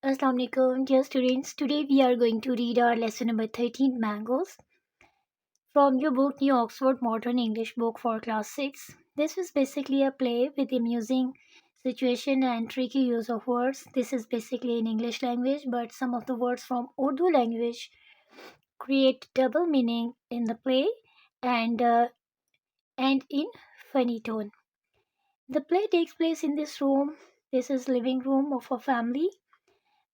Assalamu alaikum, dear students. Today we are going to read our lesson number 13, Mangoes, from your book New Oxford Modern English Book for Class 6. This is basically a play with amusing situation and tricky use of words. This is basically in English language, but some of the words from Urdu language create double meaning in the play and in funny tone. The play takes place in this room. This is living room of a family.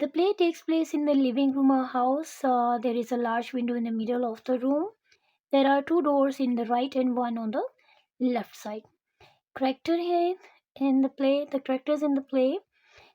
The play takes place in the living room of a house. There is a large window in the middle of the room. There are two doors in the right and one on the left side. Character here in the play, the characters in the play.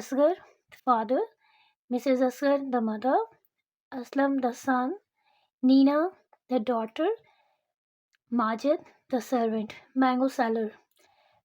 Asghar, the father. Mrs. Asghar, the mother. Aslam, the son. Nina, the daughter. Majid, the servant. Mango seller.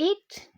8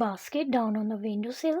basket down on the windowsill.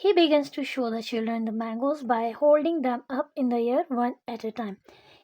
He begins to show the children the mangoes by holding them up in the air one at a time.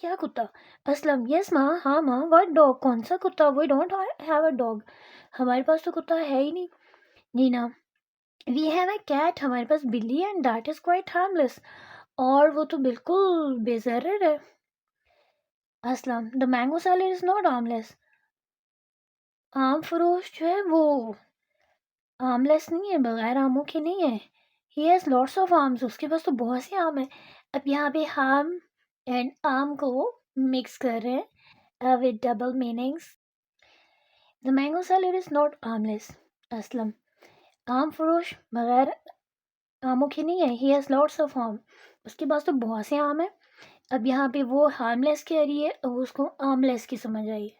کیا کتا؟ اسلم یس ماں، ہاں ماں، what dog? کون سا کتا؟ We don't have a dog. ہمارے پاس تو کتا ہے ہی نہیں. نینا وی ہیو اے کیٹ، ہمارے پاس بلی and that is quite harmless, اور وہ تو بالکل بے ضرر ہے. Aslam the mango seller is not harmless. آم فروش جو ہے وہ آملیس نہیں ہے، بغیر آموں کے نہیں ہے. ہی ہیز لاٹس آف آمس، اس کے پاس تو بہت سے آم ہیں. اب یہاں پہ ہام اینڈ آم کو مکس کر رہے ہیں with double meanings. The mango seller is not آملیس. اسلم آم فروش بغیر آموں کے نہیں ہے. ہی ہیز لاٹس آف آم، اس کے پاس تو بہت سے آم ہیں. اب یہاں پہ وہ ہارملیس کہہ رہی ہے، اب اس کو آملیس کی سمجھ آئی ہے،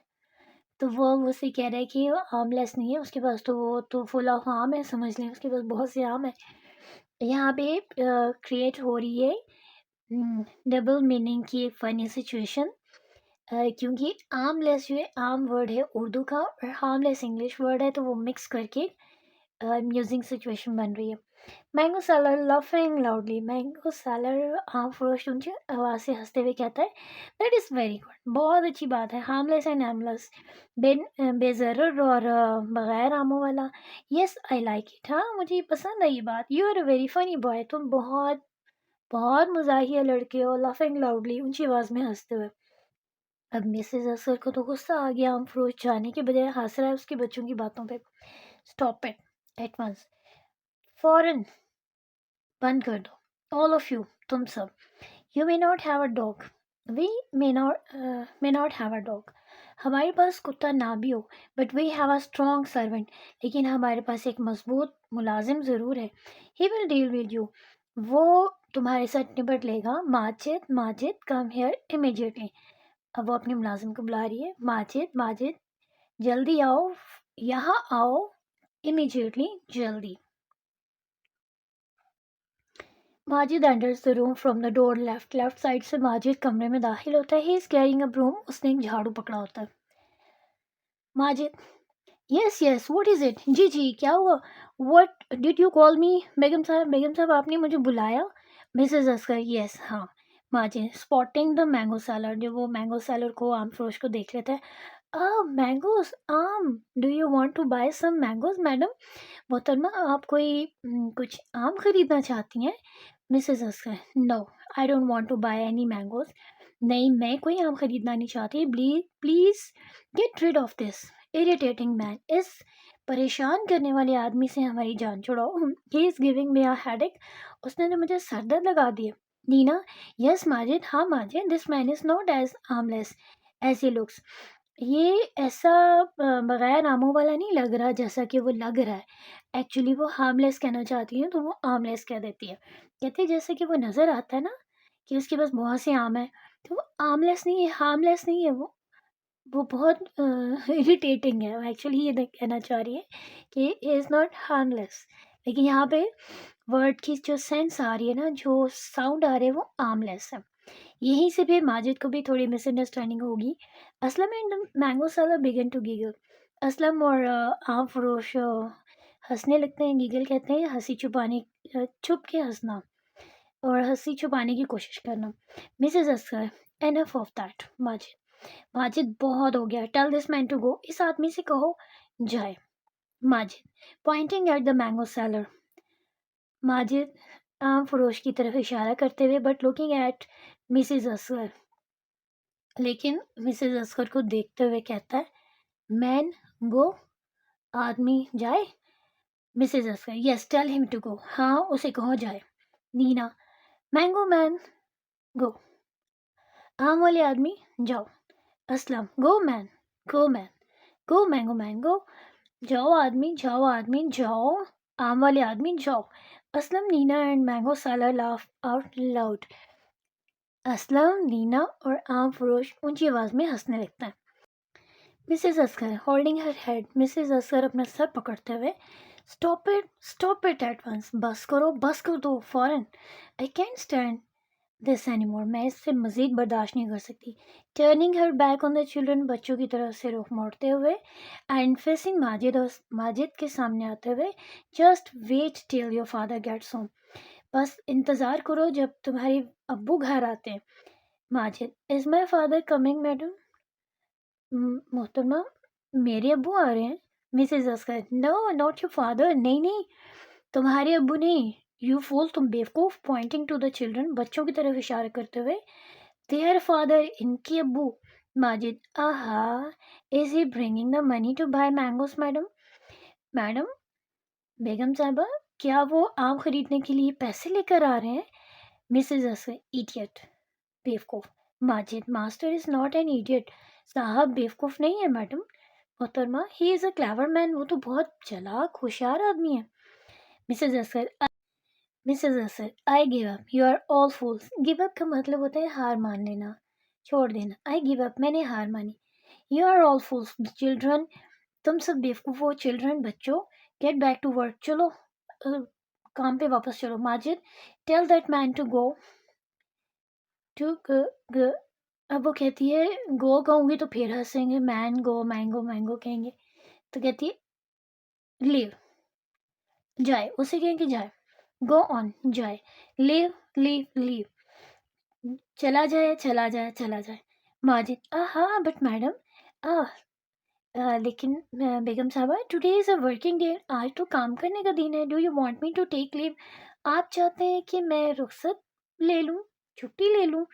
تو وہ اسے کہہ رہا ہے کہ وہ آملیس نہیں ہے، اس کے پاس تو وہ تو فل آف آم ہے، سمجھ لیں اس کے پاس بہت سے آم ہیں. یہاں پہ کریٹ ہو رہی ہے ڈبل میننگ کی ایک فنی سچویشن، کیونکہ آم لیس جو ہے عام ورڈ ہے اردو کا، اور ہارم لیس انگلش ورڈ ہے، تو وہ مکس کر کے میوزنگ سچویشن بن رہی ہے. Mango seller laughing loudly, mango seller آم فروش اونچی آواز سے ہنستے ہوئے کہتا ہے دیٹ از ویری گڈ، بہت اچھی بات ہے. ہارم لیس اینڈ ایملیس، بے ضرر اور بغیر آموں والا. یس آئی لائک اٹ، ہاں مجھے یہ پسند ہے یہ بات. You are a very funny boy, تم بہت بہت مزاحیہ لڑکے ہو. لافنگ لاؤڈلی، اونچی آواز میں ہنستے ہوئے. اب مسز اثر کو تو غصہ آ گیا، آم فروش جانے کے بجائے ہنس رہا ہے اس کے بچوں کی باتوں پہ. اسٹاپ اٹ ایٹ ونس، فوراً بند کر دو، آل آف یو، تم سب. You may not have a dog, we may not have a dog. ہمارے پاس کتا نہ بھی ہو، but we have a strong servant, لیکن ہمارے پاس ایک مضبوط ملازم ضرور ہے. He will deal with you, وہ تمہارے ساتھ نپٹ لے گا. Majid Majid come here immediately. اب وہ اپنے ملازم کو بلا رہی ہے. ماجد ماجد جلدی آؤ، یہاں آؤ، امیجیٹلی، جلدی. Majid enters the room from the door left side سے ماجد کمرے میں داخل ہوتا ہے. He is carrying a broom، اس نے ایک جھاڑو پکڑا ہوتا ہے. ماجد یس یس واٹ از اٹ؟ جی جی کیا ہوا؟ واٹ ڈڈ یو کال می؟ بیگم صاحب آپ نے مجھے بلایا؟ مسز اسکر یس ہاں. ماجد اسپاٹنگ دا مینگو سیلر، جو وہ مینگو سیلر کو آم فروش کو دیکھ لیتا ہے. مینگوز، آم، do you want to buy some mangoes madam? محترمہ آپ کوئی کچھ آم خریدنا چاہتی ہیں؟ Mrs Asghar no, I don't want to buy any mangoes. نہیں میں کوئی آم خریدنا نہیں چاہتی. Please get rid of this irritating man, اس پریشان کرنے والے آدمی سے ہماری جان چھڑاؤ. ہی is giving me a head ایک، اس نے مجھے سر درد لگا دیا. نینا یس ماجد، ہاں Majid, this man is not as harmless as he looks. یہ ایسا بغیر آموں والا نہیں لگ رہا جیسا کہ وہ لگ رہا ہے. ایکچولی وہ ہارملیس کہنا چاہتی ہیں تو وہ آرملیس کہہ دیتی ہے. کہتے ہیں جیسے کہ وہ نظر آتا ہے نا کہ اس کے پاس بہت سے آم ہیں، تو وہ آرملیس نہیں ہے، ہارملیس نہیں ہے. وہ بہت اریٹیٹنگ ہے. ایکچولی یہ کہنا چاہ رہی ہے کہ از ناٹ ہارملیس، لیکن یہاں پہ ورڈ کی جو سینس آ رہی ہے نا، جو ساؤنڈ آ رہے ہیں، وہ آرملیس ہے. یہیں سے پھر ماجد کو بھی تھوڑی مس انڈرسٹینڈنگ ہوگی. Aslam and mango seller begin to giggle. Aslam اور آم فروش ہنسنے لگتے ہیں. گیگل کہتے ہیں ہنسی چھپانے، چھپ کے ہنسنا اور ہنسی چھپانے کی کوشش کرنا. Mrs Oscar enough of that. Majid بہت ہو گیا. ٹیل دس مین ٹو گو، اس آدمی سے کہو جائے. Majid pointing at the mango seller. Majid آم فروش کی طرف اشارہ کرتے ہوئے but looking at Mrs Asghar, لیکن مسز اسکر کو دیکھتے ہوئے کہتا ہے مین گو، آدمی جائے. Mrs Asghar yes tell him to go, ہاں اسے کہو جائے. نینا مینگو مین گو، آم والے آدمی جاؤ. اسلم گو مین، گو مین، گو مینگو مین گو، جاؤ آدمی، جاؤ آدمی، جاؤ آم والے آدمی جاؤ. Aslam Nina and mango seller laugh out loud. Aslam, Nina اور آم فروش اونچی آواز میں ہنسنے لگتا ہے. Mrs Asghar holding her head. Mrs Asghar اپنا سر پکڑتے ہوئے اسٹاپ اٹ ایٹ ونس، بس کرو، بس کر دو فوراً. I can't stand this any more, میں اس سے مزید برداشت نہیں کر سکتی. Turning her back on the children, بچوں کی طرف سے رخ موڑتے ہوئے. اینڈ فیسنگ ماجد، اور ماجد کے سامنے آتے ہوئے. Just wait till your father gets home, بس انتظار کرو جب تمہارے ابو گھر آتے ہیں. Majid: is my father coming madam? محترمہ میرے ابو آ رہے ہیں. Mrs Asghar: no not your father. نہیں نہیں تمہارے ابو نہیں. یو فول تم بیوقوف. پوائنٹنگ ٹو دا چلڈرن بچوں کی طرف اشارہ کرتے ہوئے. دیئر فادر ان کے ابو. Majid: aha is he bringing the money to buy mangoes madam? Madam بیگم صاحبہ کیا وہ آم خریدنے کے لیے پیسے لے کر آ رہے ہیں؟ مسز اصغر: ایڈیٹ بیوقوف. Majid: master is not an idiot. صاحب بیوقوف نہیں ہے میڈم. محترمہ ہی از اے کلیور مین. وہ تو بہت چلاک ہوشیار آدمی ہے. Mrs Asghar: I give up. You are all fools. Give up کا مطلب ہوتا ہے ہار مان لینا، چھوڑ دینا. آئی گیو اپ میں نے ہار مانی. You are all fools children. تم سب بیوقوف ہو. چلڈرن بچوں. Get back to work. چلو کام پہ واپس چلو. Majid: tell that man to go too. اب وہ کہتی ہے گو کہوں گی تو پھر ہنسیں گے. مین گو مینگو مینگو کہیں گے تو کہتی ہے لیو جائے. اسے کہیں کہ جائے. گو آن جائے. لیو لیو لیو چلا جائے چلا جائے چلا جائے. ماجد: ہاں بٹ میڈم لیکن بیگم صاحبہ today is a working day. آج تو کام کرنے کا دن ہے. Do you want me to take leave? آپ چاہتے ہیں کہ میں رخصت لے لوں، چھٹی لے لوں؟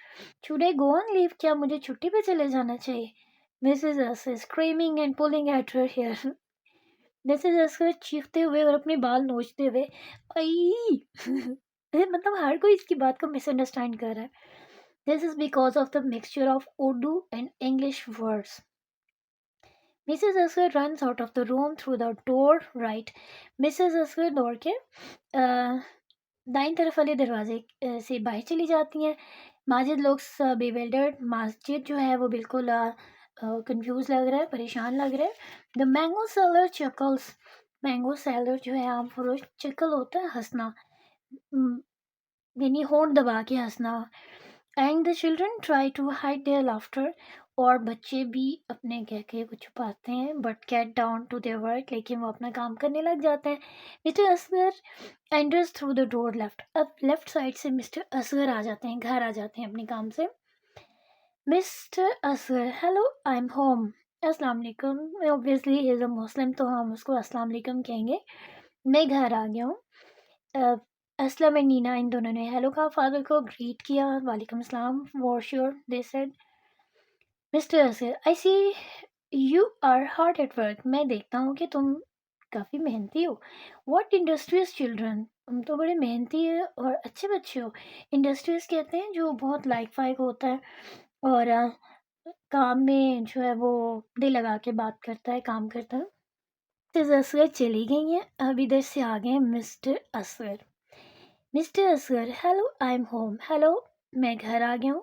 Should I go on leave? کیا مجھے چھٹی پہ چلے جانا چاہیے؟ Mrs Asghar screaming and pulling at her hair. Mrs Asghar چیختے ہوئے اور اپنے بال نوچتے ہوئے. مطلب ہر کوئی اس کی بات کو مس انڈرسٹینڈ کر رہا ہے. This is because of the mixture of Urdu and English words. Mrs Asghar runs out of the room through the door right. Mrs Asghar دوڑ کے دائیں طرف والے دروازے سے باہر چلی جاتی ہیں. Majid logs bewildered. ماجد جو ہے وہ بالکل کنفیوز لگ رہا ہے، پریشان لگ رہا ہے. The mango seller chuckles. Mango seller جو ہے آم فروش، چکل ہوتا ہے ہنسنا، یعنی ہونٹ دبا کے ہنسنا. And the children try to hide their laughter. اور بچے بھی اپنے کہکے کو چھپاتے ہیں. But get down to their work. لیکن وہ اپنا کام کرنے لگ جاتے ہیں. Mr Asghar enters through the door left. اب لیفٹ سائڈ سے مسٹر اصغر آ جاتے ہیں، گھر آ جاتے ہیں اپنے کام سے. Mr Asghar: hello I am home. السلام علیکم. اوبویسلی ہی از اے مسلم تو ہم اس کو السلام علیکم کہیں گے. میں گھر آ گیا ہوں. اسلم اینڈ نینا ان دونوں نے ہیلو کہا. فادر کو گریٹ کیا. وعلیکم السلام. War sure they said. Mr Asghar: I see you are hard at work. میں دیکھتا ہوں کہ تم کافی محنتی ہو. What industries children. تم تو بڑے محنتی اور اچھے بچے ہو. انڈسٹریز کہتے ہیں جو بہت لائق فائق ہوتا ہے اور کام میں جو ہے وہ دل لگا کے بات کرتا ہے، کام کرتا ہے. مسز اصغر چلی گئی ہیں. اب ادھر سے آ گئے Mr Asghar. Mr Asghar: hello I am home. Hello میں گھر آ گیا ہوں.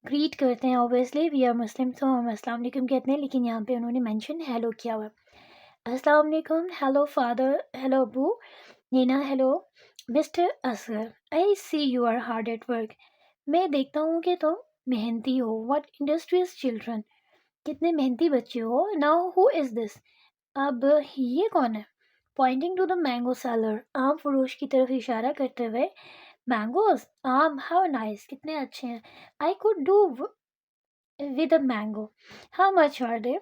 گریٹ کرتے ہیں. اوبویسلی وی آر مسلم تو ہم السلام علیکم کہتے ہیں، لیکن یہاں پہ انہوں نے مینشن ہیلو کیا ہوا. السلام علیکم. Hello father. ہیلو ابو. Nina hello. Mr Asghar: I see you are hard at work. میں دیکھتا ہوں کہ تم محنتی ہو. What industries children. کتنے محنتی بچے ہو. ناؤ ہو از دس. اب یہ کون ہے؟ Pointing to the mango seller. آم فروش کی طرف اشارہ کرتے ہوئے. مینگوز آم. How nice. کتنے اچھے ہیں. I could do with a mango. How much are they.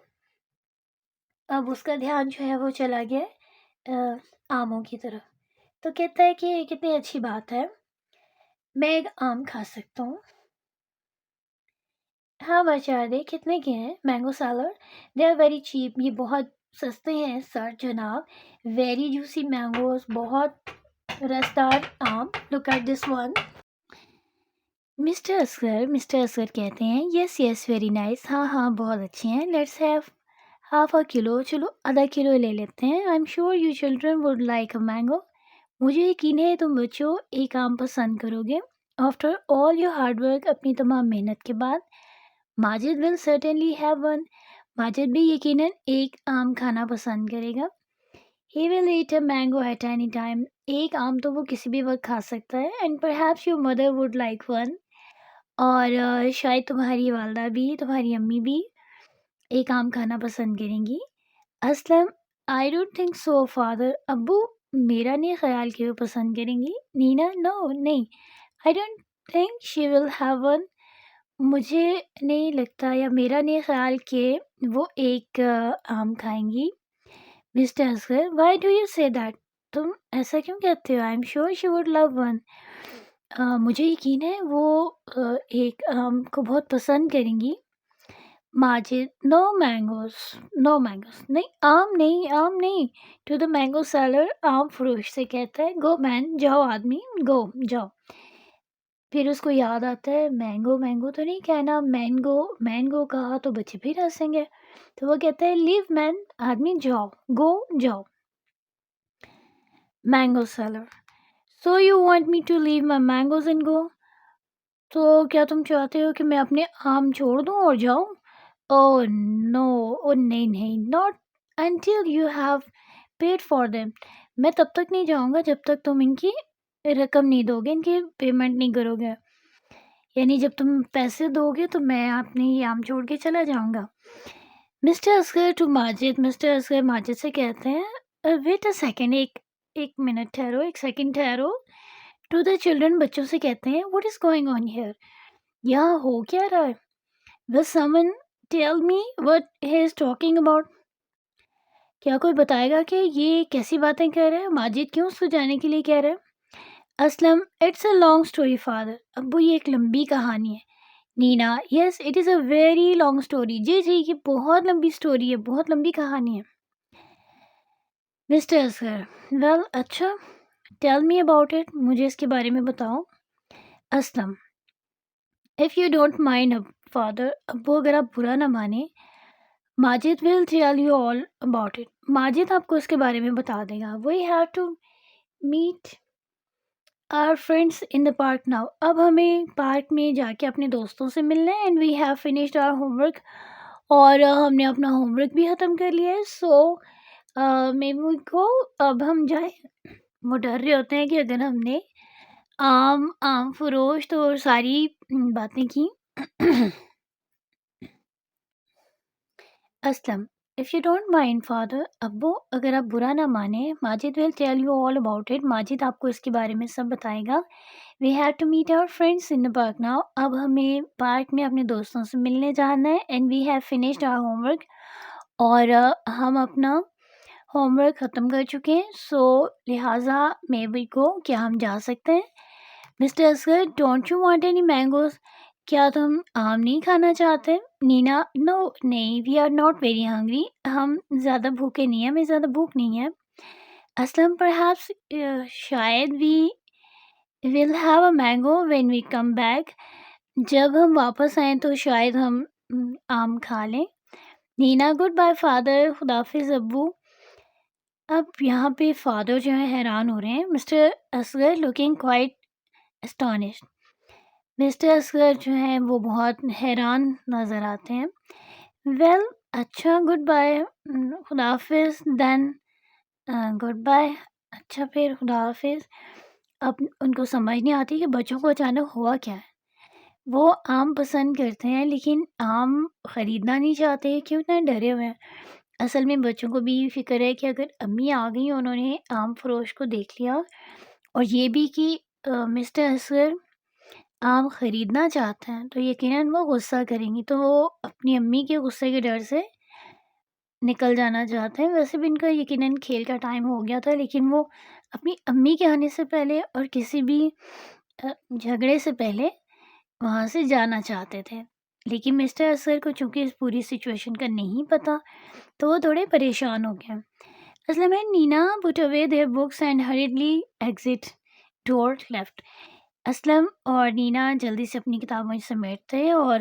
اب اس کا دھیان جو ہے وہ چلا گیا آموں کی طرف. تو کہتا ہے کہ کتنی اچھی بات ہے، میں ایک آم کھا سکتا ہوں. ہاں بچار دے. کتنے کے ہیں؟ Mango seller: they are very cheap. یہ بہت سستے ہیں سر جناب. Very juicy mangoes. بہت رسدار آم. Look at this one. Mr Asghar کہتے ہیں یس یس ویری نائس. ہاں ہاں بہت اچھے ہیں. لیٹس ہیو ہاف اے کلو. چلو آدھا کلو لے لیتے ہیں. آئی am sure you children would like a mango. مجھے یقین ہے تم بچوں ایک آم پسند کرو گے. After all your hard work. اپنی تمام محنت کے بعد. Majid will certainly have one. Majid بھی یقیناً ایک آم کھانا پسند کرے گا. He will eat a mango at any time. ایک آم تو وہ کسی بھی وقت کھا سکتا ہے. And perhaps your mother would like one. اور شاید تمہاری والدہ بھی، تمہاری امی بھی ایک آم کھانا پسند کریں گی. Aslam: I don't think so father. ابو میرا نہیں خیال کہ وہ پسند کریں گی. نینا: نو نہیں. آئی don't think she will have one. مجھے نہیں لگتا یا میرا نہیں خیال کہ وہ ایک آم کھائیں گی۔ Mister Asghar, why do you say that? تم ایسا کیوں کہتے ہو؟ I am sure she would love one. مجھے یقین ہے وہ ایک آم کو بہت پسند کریں گی۔ ماجد، نو مینگوز، نو مینگوز، نہیں آم نہیں، آم نہیں۔ ٹو دا مینگو سیلر، آم فروش سے کہتا ہے گو مین، جاؤ آدمی، گو جاؤ۔ پھر اس کو یاد آتا ہے مینگو مینگو تو نہیں کہنا، مینگو مینگو کہا تو بچے پھر ہنسیں گے، تو وہ کہتا ہے لیو مین، آدمی جاؤ، گو جاؤ۔ Mango seller, so you want me to leave my mangoes and go? تو کیا تم چاہتے ہو کہ میں اپنے آم چھوڑ دوں اور جاؤں؟ او نو، او نہیں نہیں، not until you have paid for them. میں تب تک نہیں جاؤں گا جب تک تم ان کی رقم نہیں دو گے، ان کی پیمنٹ نہیں کرو گے، یعنی جب تم پیسے دو گے تو میں اپنے یہ آم چھوڑ کے چلا جاؤں گا۔ Mr Asghar to Majid, Mr Asghar Majid سے کہتے ہیں ویٹ اے سیکنڈ، ایک منٹ ٹھہرو، ایک سیکنڈ ٹھہرو۔ ٹو دا چلڈرن، بچوں سے کہتے ہیں what is going on here? یہاں ہو کیا رہا ہے؟ Will someone tell me what he is talking about? کیا کوئی بتائے گا کہ یہ کیسی باتیں کہہ رہے ہیں؟ ماجد کیوں اس کو جانے کے لیے کہہ رہے ہیں؟ Aslam, it's a long story father, ابو یہ ایک لمبی کہانی ہے۔ Nina, yes it is a very long story, جی جی یہ بہت لمبی اسٹوری ہے، بہت لمبی کہانی ہے۔ مسٹر اصغر، ویل اچھا، ٹیل می اباؤٹ اٹ، مجھے اس کے بارے میں بتاؤ۔ Aslam, if you don't mind father, ابو اگر آپ برا نہ مانیں، Majid will tell you all about it, Majid آپ کو اس کے بارے میں بتا دے گا۔ We have to meet our friends in the park now, اب ہمیں پارک میں جا کے اپنے دوستوں سے ملنا ہے، and we have finished our homework, اور ہم نے اپنا ہوم ورک بھی ختم کر لیا ہے، سو مے وی کو، اب ہم جائیں۔ وہ ڈر رہے ہوتے ہیں کہ اگر ہم نے عام فروشت اور ساری باتیں کی۔ Aslam, if you don't mind father, ابو اگر آپ برا نہ مانیں، Majid will tell you all about it, Majid آپ کو اس کے بارے میں سب بتائے گا۔ We have to meet our friends in the park now, اب ہمیں پارک میں اپنے دوستوں سے ملنے جانا ہے، and we have finished our homework, اور ہم اپنا ہوم ورک ختم کر چکے ہیں، سو لہٰذا مے وی کو، کیا ہم جا سکتے ہیں؟ Mr Asghar, don't you want any mangoes? کیا تم آم نہیں کھانا چاہتے؟ نینا، نو نہیں، we are not very hungry, ہم زیادہ بھوکے نہیں ہیں، ہمیں زیادہ بھوک نہیں ہے۔ اسلم، پرہیپس، شاید we will have a mango when we come back, جب ہم واپس آئیں تو شاید ہم آم کھا لیں۔ نینا، گڈ بائی فادر، خدافظ ابو۔ اب یہاں پہ فادر جو ہے حیران ہو رہے ہیں، Mr Asghar looking quite astonished, Mr Asghar جو ہیں وہ بہت حیران نظر آتے ہیں۔ ویل اچھا، گڈ بائی، خدا حافظ، دین گڈ بائی، اچھا پھر خدا حافظ۔ اب ان کو سمجھ نہیں آتی کہ بچوں کو اچانک ہوا کیا ہے۔ وہ آم پسند کرتے ہیں لیکن آم خریدنا نہیں چاہتے، کیوں اتنا ڈرے ہوئے ہیں؟ اصل میں بچوں کو بھی فکر ہے کہ اگر امی آ گئی، انہوں نے آم فروش کو دیکھ لیا، اور یہ بھی کہ مسٹر اصغر آم خریدنا چاہتے ہیں، تو یقیناً وہ غصہ کریں گی، تو وہ اپنی امی کے غصے کے ڈر سے نکل جانا چاہتے ہیں۔ ویسے بھی ان کا یقیناً کھیل کا ٹائم ہو گیا تھا، لیکن وہ اپنی امی کے آنے سے پہلے اور کسی بھی جھگڑے سے پہلے وہاں سے جانا چاہتے تھے، لیکن مسٹر اصغر کو چونکہ اس پوری سچویشن کا نہیں پتہ، تو وہ تھوڑے پریشان ہو گئے۔ اصل میں نینا put away their books and hurriedly exit door left، Aslam اور نینا جلدی سے اپنی کتابیں سمیٹتے اور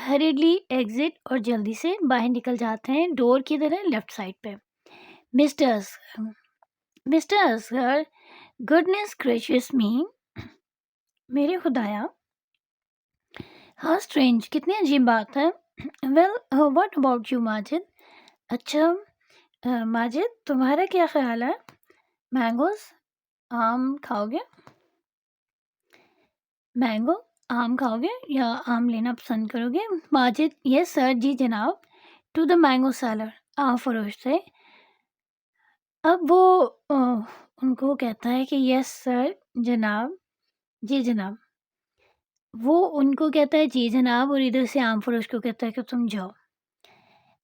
ہریڈلی ایگزٹ، اور جلدی سے باہر نکل جاتے ہیں، ڈور کی طرح لیفٹ سائڈ پہ۔ Mr Asghar, goodness gracious me, میرے خدایا، ہاں اسٹرینج، کتنی عجیب بات ہے۔ Well what about you Majid? اچھا ماجد، تمہارا کیا خیال ہے؟ مینگوز، آم کھاؤ گے؟ مینگو، آم کھاؤ گے یا آم لینا پسند کرو گے؟ ماجد، یس سر، جی جناب۔ ٹو دا مینگو سیلر، آم فروش سے۔ اب وہ ان کو کہتا ہے کہ یس سر، جناب، جی جناب۔ وہ ان کو کہتا ہے جی جناب، اور ادھر سے عام فروش کو کہتا ہے کہ تم جاؤ،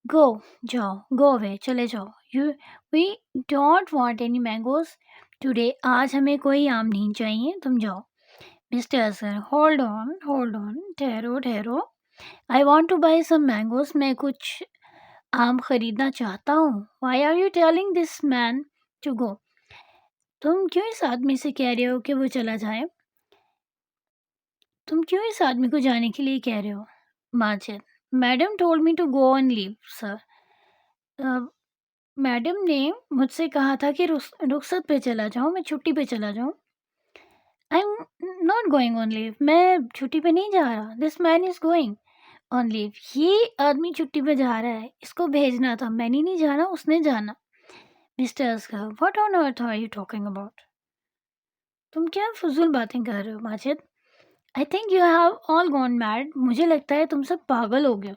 گو، جاؤ، گو اوے، چلے جاؤ، you we don't want any mangoes today, آج ہمیں کوئی آم نہیں چاہیے، تم جاؤ۔ مسٹر اصغر، ہولڈ آن، ٹھہرو ٹھہرو، I want to buy some mangoes, میں کچھ آم خریدنا چاہتا ہوں۔ Why are you telling this man to go, تم کیوں اس آدمی سے کہہ رہے ہو کہ وہ چلا جائے؟ تم کیوں اس آدمی کو جانے کے لیے کہہ رہے ہو؟ Majid, madam told me to go on leave sir, madam نے مجھ سے کہا تھا کہ رخصت پہ چلا جاؤں، میں چھٹی پہ چلا جاؤں۔ I am not going on leave, میں چھٹی پہ نہیں جا رہا، دس مین از گوئنگ آن لیو، یہ آدمی چھٹی پہ جا رہا ہے، اس کو بھیجنا تھا، میں نے نہیں جانا، اس نے جانا۔ Mr Asghar, what on earth are you talking about, تم کیا فضول باتیں کر رہے ہو Majid? I think you have all gone mad, مجھے لگتا ہے تم سب پاگل ہو گئے۔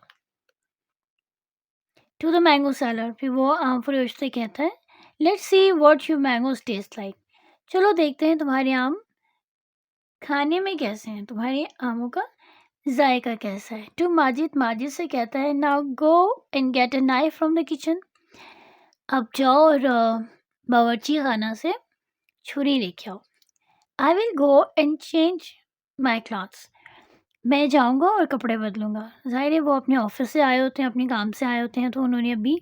ٹو دا مینگو سیلر، پھر وہ آم فروش سے کہتا ہے let see what your mangoes test like, چلو دیکھتے ہیں تمہارے آم کھانے میں کیسے ہیں، تمہارے آموں کا ذائقہ کیسا ہے۔ ٹو ماجد، ماجد سے کہتا ہے now go and get a knife from the kitchen, اب جاؤ اور باورچی خانہ سے چھری لے کے آؤ۔ I will go and change my clothes, میں جاؤں گا اور کپڑے بدلوں گا۔ ظاہر ہے وہ اپنے آفس سے آئے ہوتے ہیں، اپنے کام سے آئے ہوتے ہیں، تو انہوں نے ابھی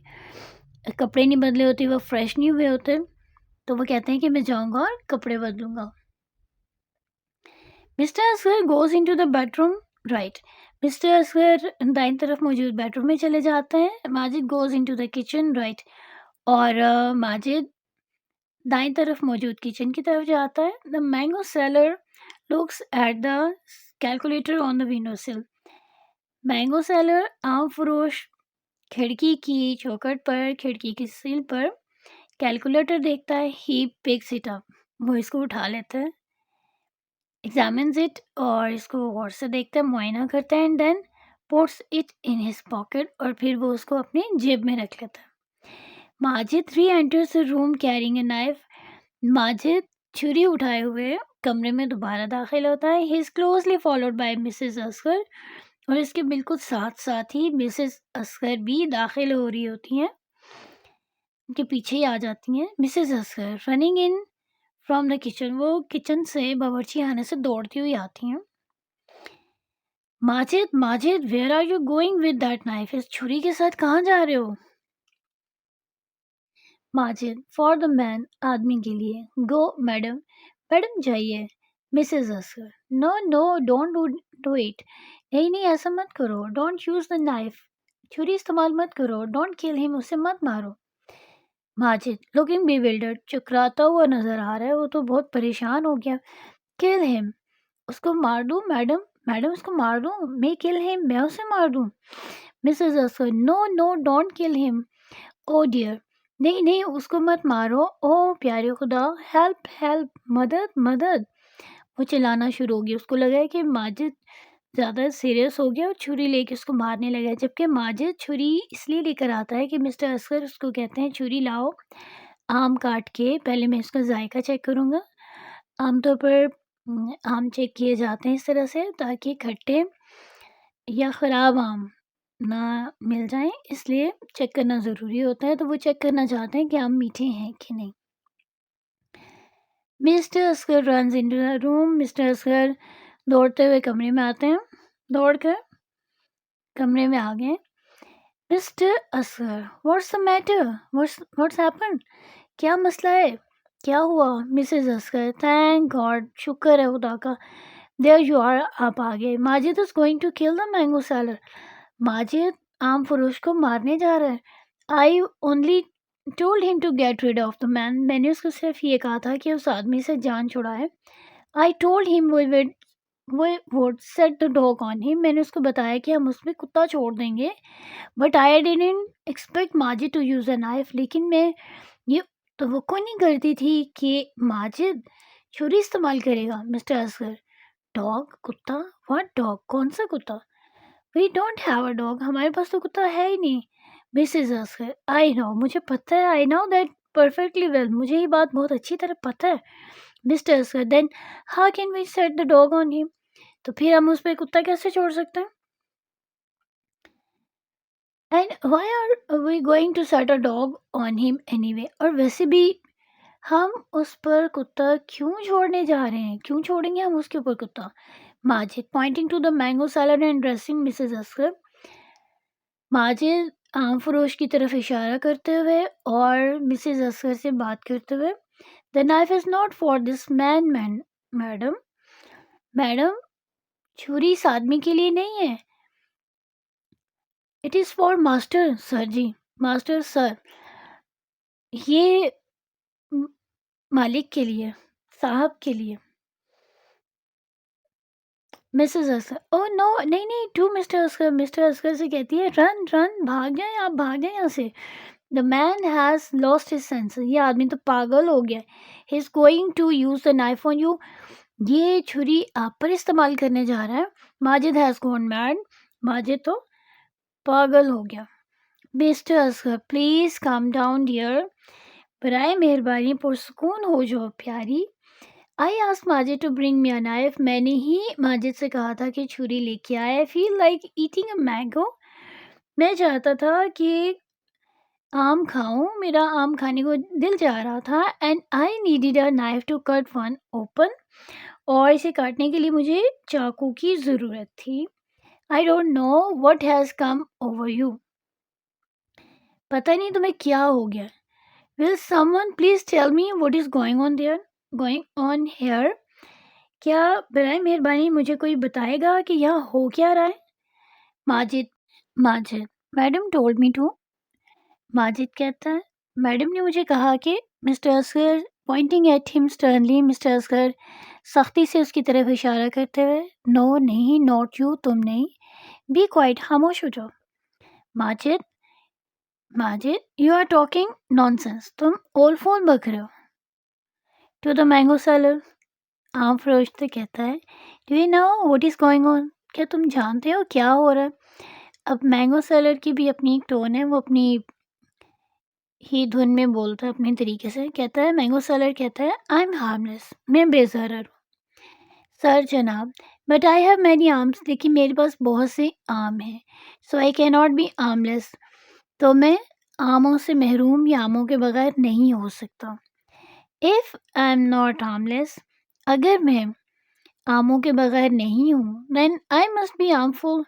کپڑے نہیں بدلے ہوتے، وہ فریش نہیں ہوئے ہوتے، تو وہ کہتے ہیں کہ میں جاؤں گا اور کپڑے بدلوں گا۔ Mr Asghar goes into the bedroom right, Mr Asghar دائیں طرف موجود بیڈ روم میں چلے جاتے ہیں، Majid goes into the kitchen right, اور ماجد دائیں طرف موجود کچن کی طرف جاتا ہے۔ The mango seller looks at the calculator on the window sill, mango seller آم فروش کھڑکی کی چوکھٹ پر، کھڑکی کی سیل پر کیلکولیٹر دیکھتا ہے، ہی پکس اٹ اپ، وہ اس کو اٹھا لیتا ہے، ایگزامنز اٹ، اور اس کو غور سے دیکھتا ہے، معائنہ کرتا ہے، and then puts it in his pocket, اور پھر وہ اس کو اپنی جیب میں رکھ لیتا ہے۔ Majid reenters the room carrying a knife, Majid چھری اٹھائے ہوئے کمرے میں دوبارہ داخل ہوتا ہے، he is closely followed by Mrs Asghar, اور اس کے بالکل ساتھ ساتھ ہی مسز اصغر بھی داخل ہو رہی ہوتی ہیں، ان کے پیچھے ہی آ جاتی ہیں۔ Mrs Asghar running in from the kitchen, وہ کچن سے باورچی خانے سے دوڑتی ہوئی آتی ہیں۔ Majid, Majid where are you going with that knife, اس چھری کے ساتھ کہاں جا رہے ہو؟ ماجد، فار دا مین، آدمی کے لیے، گو میڈم، میڈم جائیے۔ Mrs Asghar, no no don't do it, نہیں نہیں ایسا مت کرو، ڈونٹ یوز دا نائف، چھری استعمال مت کرو، ڈونٹ کل ہم، اسے مت مارو۔ ماجد لوکنگ بیویلڈرڈ، چکراتا ہوا نظر آ رہا ہے، وہ تو بہت پریشان ہو گیا۔ کل ہم، اس کو مار دوں میڈم، میڈم اس کو مار دوں، میں کل ہم، میں اسے مار دوں۔ Mrs Asghar, no no don't kill him, O dear, نہیں نہیں اس کو مت مارو، او پیارے خدا، ہیلپ ہیلپ، مدد مدد، وہ چلانا شروع ہو گیا، اس کو لگا ہے کہ ماجد زیادہ سیریس ہو گیا اور چھری لے کے اس کو مارنے لگا ہے، جبکہ ماجد چھری اس لیے لے کر آتا ہے کہ مسٹر اصغر اس کو کہتے ہیں چھری لاؤ، آم کاٹ کے پہلے میں اس کا ذائقہ چیک کروں گا، عام طور پر آم چیک کیے جاتے ہیں اس طرح سے تاکہ کھٹے یا خراب آم نہ مل جائیں، اس لیے چیک کرنا ضروری ہوتا ہے، تو وہ چیک کرنا چاہتے ہیں کہ آم میٹھے ہیں کہ نہیں۔ Mr Asghar runs into the room, Mr Asghar دوڑتے ہوئے کمرے میں آتے ہیں، دوڑ کر کمرے میں آ گئے۔ Mr Asghar, what's the matter, what's happen, کیا مسئلہ ہے، کیا ہوا؟ مسز اصغر، تھینک گاڈ، شکر ہے خدا کا، دیر یو آر، آپ آ گئے۔ ماجد از going to kill the mango seller, Majid آم فروش کو مارنے جا رہا ہے۔ I only told him to get rid of the man, میں نے اس کو صرف یہ کہا تھا کہ اس آدمی سے جان چھڑائے۔ I told him we would set the dog on him، میں نے اس کو بتایا کہ ہم اس پہ کتا چھوڑ دیں گے، but I didn't expect Majid to use a knife، لیکن میں یہ توقع نہیں کرتی تھی کہ ماجد چھری استعمال کرے گا۔ مسٹر اصغر، ڈاگ، کتا، واٹ ڈاگ، کون سا کتا؟ We don't have a dog, ہمارے پاس تو کتا ہے ہی نہیں۔ مسز اصغر، آئی نو، مجھے پتہ ہے، I know that perfectly well, مجھے یہ بات بہت اچھی طرح پتہ ہے۔ Mr Asghar, then how can we set the dog on him, تو پھر ہم اس پہ کتا کیسے چھوڑ سکتے ہیں؟ And why are we going to set a dog on him any way, اور ویسے بھی ہم اس پر کتا کیوں چھوڑنے جا رہے ہیں، کیوں چھوڑیں گے ہم اس کے اوپر کتا؟ Majid pointing to the mango seller and dressing Mrs Asghar, Majid آم فروش کی طرف اشارہ کرتے ہوئے اور مسز اصغر سے بات کرتے ہوئے، the knife is not for this man madam, madam چھری اس آدمی کے لیے نہیں ہے، it is for master sir, جی ماسٹر سر، یہ مالک کے لیے، صاحب کے لیے۔ مسز اصغر، او نو، نہیں نہیں، to Mr Asghar, Mr Asghar سے کہتی ہے رن رن، بھاگ جائیں آپ، بھاگ جائیں یہاں سے، the man has lost his senses, یہ آدمی تو پاگل ہو گیا، he is going to use the knife on you, یہ چھری آپ پر استعمال کرنے جا رہا ہے، Majid has gone mad, Majid تو پاگل ہو گیا۔ Mr Asghar please calm down dear, برائے مہربانی پرسکون ہو جاؤ پیاری، I ask Majid to bring me a knife, میں نے ہی ماجد سے کہا تھا کہ چھری لے کے آئے، فیل لائک ایٹنگ اے مینگو، میں چاہتا تھا کہ آم کھاؤں، میرا آم کھانے کو دل چاہ رہا تھا، and I needed a knife to cut one open, اور اسے کاٹنے کے لیے مجھے چاقو کی ضرورت تھی، I don't know what has come over you, پتہ نہیں تمہیں کیا ہو گیا، will someone please tell me what is going on here, کیا برائے مہربانی مجھے کوئی بتائے گا کہ یہاں ہو کیا رہا ہے؟ Majid madam told me to, Majid کہتا ہے میڈم نے مجھے کہا کہ، مسٹر اصغر پوائنٹنگ ایٹ ہم سٹرنلی، مسٹر اصغر سختی سے اس کی طرف اشارہ کرتے ہوئے، نو نہیں، ناٹ یو، تم نہیں، بی کوائٹ، خاموش ہو جاؤ، Majid you are talking nonsense, تم اول فون بک رہے ہو، ٹو دا مینگو سیلر، آم فروش سے کہتا ہے، do you know what is going on, کیا تم جانتے ہو کیا ہو رہا ہے؟ اب مینگو سیلر کی بھی اپنی ایک ٹون ہے، وہ اپنی ہی دھن میں بولتا ہے اپنے طریقے سے، کہتا ہے مینگو سیلر کہتا ہے آئی ایم ہارملیس، میں بے ضرر ہوں سر جناب، بٹ آئی ہیو مینی آمس، لیکن میرے پاس بہت سے آم ہیں، سو آئی کی ناٹ بی آملیس، تو میں آموں سے محروم یا آموں کے بغیر نہیں ہو سکتا، ایف آئی ایم ناٹ آملیس، اگر میں آموں کے بغیر نہیں ہوں، دین آئی مسٹ بی آمفل،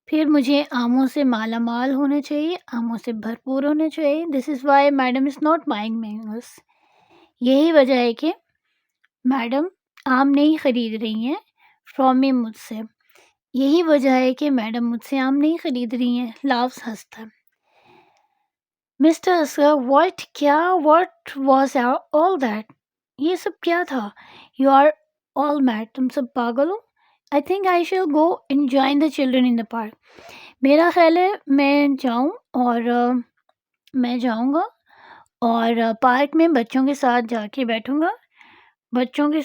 پھر مجھے آموں سے مالا مال ہونا چاہیے، آموں سے بھرپور ہونا چاہیے، this is why madam is not buying mangoes, یہی وجہ ہے کہ میڈم آم نہیں خرید رہی ہیں فرام می، مجھ سے، یہی وجہ ہے کہ میڈم مجھ سے آم نہیں خرید رہی ہیں، لاوز ہنستا ہے۔ Mr Asghar what was all that, یہ سب کیا تھا؟ یو آر آل میڈ، تم سب پاگل ہو، I think I shall go and join the children in the park, میرا خیال ہے میں جاؤں گا اور پارک میں بچوں کے ساتھ جا کے بیٹھوں گا، بچوں کے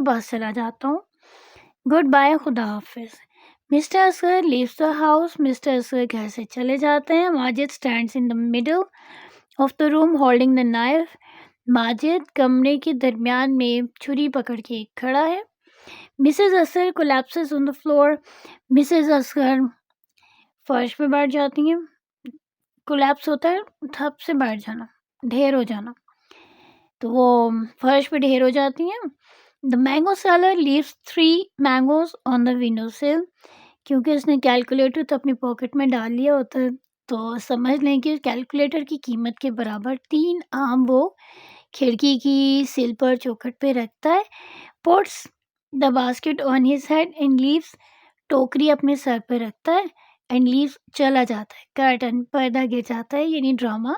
پاس چلا جاتا ہوں، گڈ بائے، خدا حافظ، Mr Asghar leaves the house, Mr Asghar گھر سے چلے جاتے ہیں، Majid stands in the middle of the room holding the knife, Majid کمرے کے درمیان میں چھری پکڑ کے کھڑا ہے، Mrs Asghar collapses on the floor, Mrs Asghar فرش پہ بیٹھ جاتی ہیں، کولیپس ہوتا ہے تھپ سے بیٹھ جانا، ڈھیر ہو جانا، تو وہ فرش پہ ڈھیر ہو جاتی ہیں، the mango seller leaves 3 mangoes on the window sill, کیونکہ اس نے کیلکولیٹر تو اپنی پاکٹ میں ڈال لیا ہوتا ہے، تو سمجھ لیں کہ کیلکولیٹر کی قیمت کے برابر 3 آم وہ کھڑکی کی سل پر چوکھٹ پہ رکھتا ہے، puts the basket on his head and leaves, ٹوکری اپنے سر پہ رکھتا ہے، اینڈ لیوز چلا جاتا ہے، کرٹن پردہ گر جاتا ہے، یعنی ڈرامہ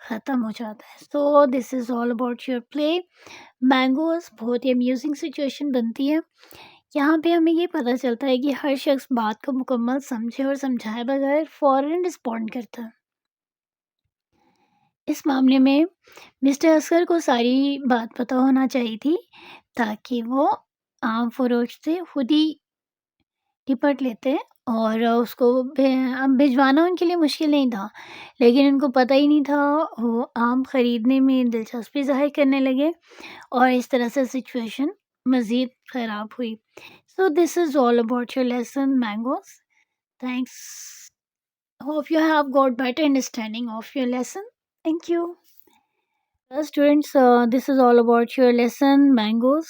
ختم ہو جاتا ہے۔ So this is all about your play mangoes, بہت ہی امیوزنگ سچویشن بنتی ہے، یہاں پہ ہمیں یہ پتہ چلتا ہے کہ ہر شخص بات کو مکمل سمجھے اور سمجھائے بغیر فوراً رسپونڈ کرتا ہے، اس معاملے میں مسٹر اصغر کو ساری بات پتہ ہونا چاہیے تھی تاکہ وہ عام فروش سے خود ہی نپٹ لیتے اور اس کو بھجوانا ان کے لیے مشکل نہیں تھا، لیکن ان کو پتہ ہی نہیں تھا، وہ آم خریدنے میں دلچسپی ظاہر کرنے لگے اور اس طرح سے سچویشن مزید خراب ہوئی. So this is all about your lesson, mangoes. Thanks. Hope you have got better understanding of your lesson. Thank you. Students, this is all about your lesson, mangoes.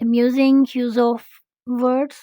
amusing use of words.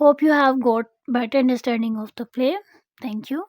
Hope you have got better understanding of the play. Thank you.